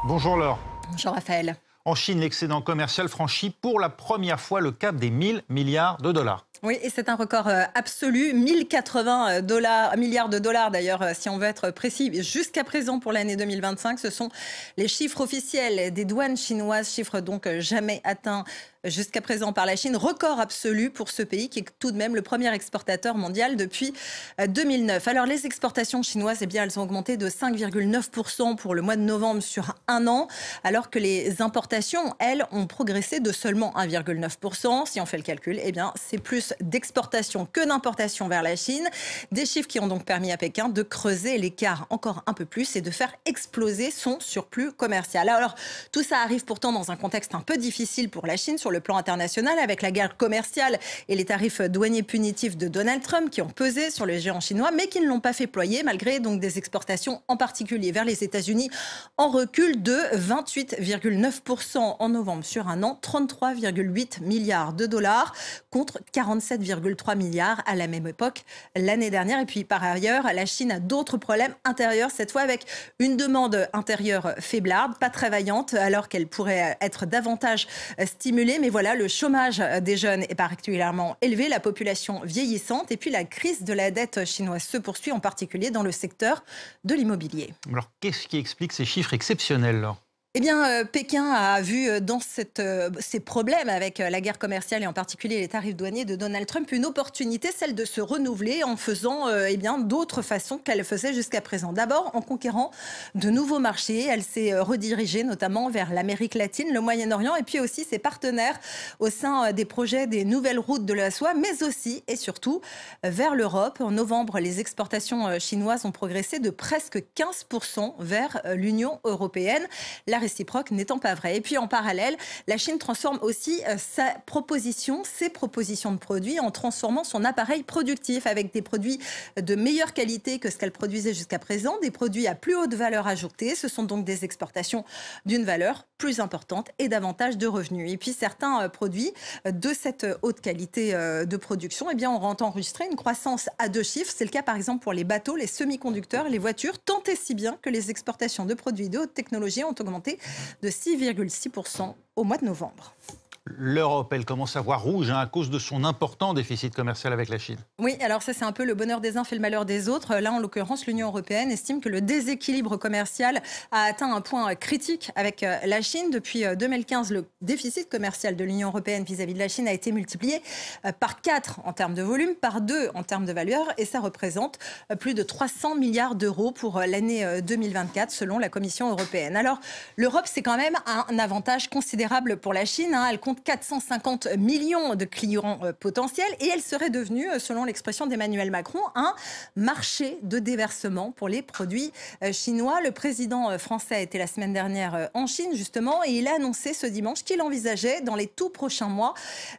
Bonjour Laure. Bonjour Raphaël. En Chine, l'excédent commercial franchit pour la première fois le cap des 1000 milliards de dollars. Oui, et c'est un record absolu, 1080 milliards de dollars d'ailleurs, si on veut être précis. Jusqu'à présent, pour l'année 2025, ce sont les chiffres officiels des douanes chinoises, chiffres donc jamais atteints jusqu'à présent par la Chine. Record absolu pour ce pays qui est tout de même le premier exportateur mondial depuis 2009. Alors les exportations chinoises, eh bien, elles ont augmenté de 5,9% pour le mois de novembre sur un an, alors que les importations, elles, ont progressé de seulement 1,9%. Si on fait le calcul, eh bien, c'est plus d'exportation que d'importation vers la Chine. Des chiffres qui ont donc permis à Pékin de creuser l'écart encore un peu plus et de faire exploser son surplus commercial. Alors, tout ça arrive pourtant dans un contexte un peu difficile pour la Chine sur le plan international, avec la guerre commerciale et les tarifs douaniers punitifs de Donald Trump qui ont pesé sur le géant chinois, mais qui ne l'ont pas fait ployer, malgré donc des exportations en particulier vers les États-Unis en recul de 28,9% en novembre sur un an, 33,8 milliards de dollars contre 47,3 milliards à la même époque l'année dernière. Et puis par ailleurs, la Chine a d'autres problèmes intérieurs, cette fois avec une demande intérieure faiblarde, pas très vaillante, alors qu'elle pourrait être davantage stimulée. Mais voilà, le chômage des jeunes est particulièrement élevé, la population vieillissante, et puis la crise de la dette chinoise se poursuit, en particulier dans le secteur de l'immobilier. Alors, qu'est-ce qui explique ces chiffres exceptionnels, Laure ? Eh bien, Pékin a vu dans ces problèmes avec la guerre commerciale et en particulier les tarifs douaniers de Donald Trump une opportunité, celle de se renouveler en faisant d'autres façons qu'elle faisait jusqu'à présent. D'abord, en conquérant de nouveaux marchés. Elle s'est redirigée notamment vers l'Amérique latine, le Moyen-Orient et puis aussi ses partenaires au sein des projets des nouvelles routes de la soie, mais aussi et surtout vers l'Europe. En novembre, les exportations chinoises ont progressé de presque 15% vers l'Union européenne. La réciproque n'étant pas vrai. Et puis en parallèle, la Chine transforme aussi ses propositions de produits en transformant son appareil productif avec des produits de meilleure qualité que ce qu'elle produisait jusqu'à présent, des produits à plus haute valeur ajoutée. Ce sont donc des exportations d'une valeur plus importante et davantage de revenus. Et puis certains produits de cette haute qualité de production ont enregistré une croissance à 2 chiffres. C'est le cas par exemple pour les bateaux, les semi-conducteurs, les voitures, tant et si bien que les exportations de produits de haute technologie ont augmenté de 6,6% au mois de novembre. L'Europe, elle commence à voir rouge à cause de son important déficit commercial avec la Chine. Oui, alors ça c'est un peu le bonheur des uns fait le malheur des autres. Là, en l'occurrence, l'Union européenne estime que le déséquilibre commercial a atteint un point critique avec la Chine. Depuis 2015, le déficit commercial de l'Union européenne vis-à-vis de la Chine a été multiplié par 4 en termes de volume, par 2 en termes de valeur, et ça représente plus de 300 milliards d'euros pour l'année 2024, selon la Commission européenne. Alors, l'Europe, c'est quand même un avantage considérable pour la Chine. Elle compte 450 millions de clients potentiels et elle serait devenue, selon l'expression d'Emmanuel Macron, un marché de déversement pour les produits chinois. Le président français était la semaine dernière en Chine, justement, et il a annoncé ce dimanche qu'il envisageait, dans les tout prochains mois,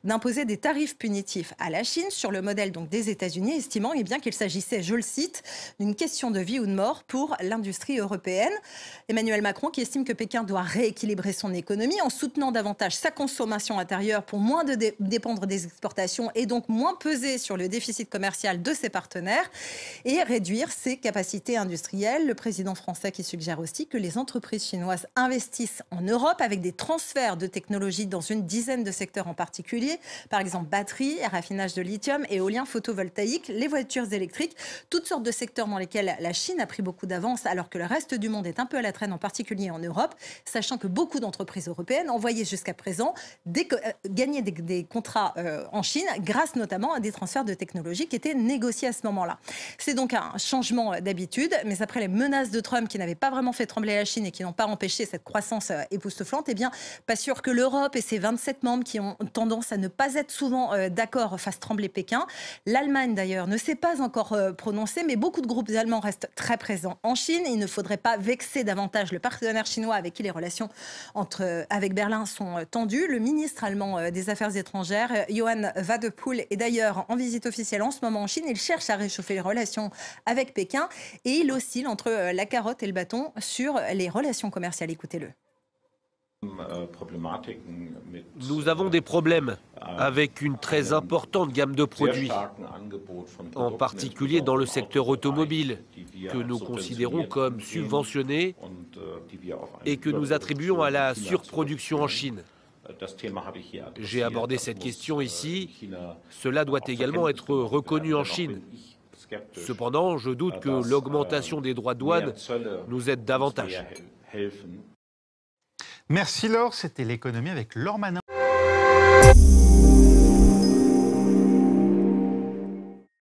d'imposer des tarifs punitifs à la Chine sur le modèle donc des États-Unis, estimant qu'il s'agissait, je le cite, d'une question de vie ou de mort pour l'industrie européenne. Emmanuel Macron qui estime que Pékin doit rééquilibrer son économie en soutenant davantage sa consommation intérieure pour moins dépendre des exportations et donc moins peser sur le déficit commercial de ses partenaires et réduire ses capacités industrielles. Le président français qui suggère aussi que les entreprises chinoises investissent en Europe avec des transferts de technologies dans une dizaine de secteurs en particulier, par exemple batteries, raffinage de lithium, éolien, photovoltaïque, les voitures électriques, toutes sortes de secteurs dans lesquels la Chine a pris beaucoup d'avance alors que le reste du monde est un peu à la traîne, en particulier en Europe, sachant que beaucoup d'entreprises européennes envoyaient jusqu'à présent gagner des contrats en Chine grâce notamment à des transferts de technologies qui étaient négociés à ce moment-là. C'est donc un changement d'habitude, mais après les menaces de Trump qui n'avaient pas vraiment fait trembler la Chine et qui n'ont pas empêché cette croissance époustouflante, pas sûr que l'Europe et ses 27 membres qui ont tendance à ne pas être souvent d'accord fassent trembler Pékin. L'Allemagne d'ailleurs ne s'est pas encore prononcée, mais beaucoup de groupes allemands restent très présents en Chine. Il ne faudrait pas vexer davantage le partenaire chinois avec qui les relations avec Berlin sont tendues. Le ministre allemand des Affaires étrangères, Johann Wadephul, est d'ailleurs en visite officielle en ce moment en Chine. Il cherche à réchauffer les relations avec Pékin et il oscille entre la carotte et le bâton sur les relations commerciales. Écoutez-le. Nous avons des problèmes avec une très importante gamme de produits, en particulier dans le secteur automobile, que nous considérons comme subventionnés et que nous attribuons à la surproduction en Chine. J'ai abordé cette question ici. Cela doit également être reconnu en Chine. Cependant, je doute que l'augmentation des droits de douane nous aide davantage. Merci Laure, c'était l'économie avec Laure Manin.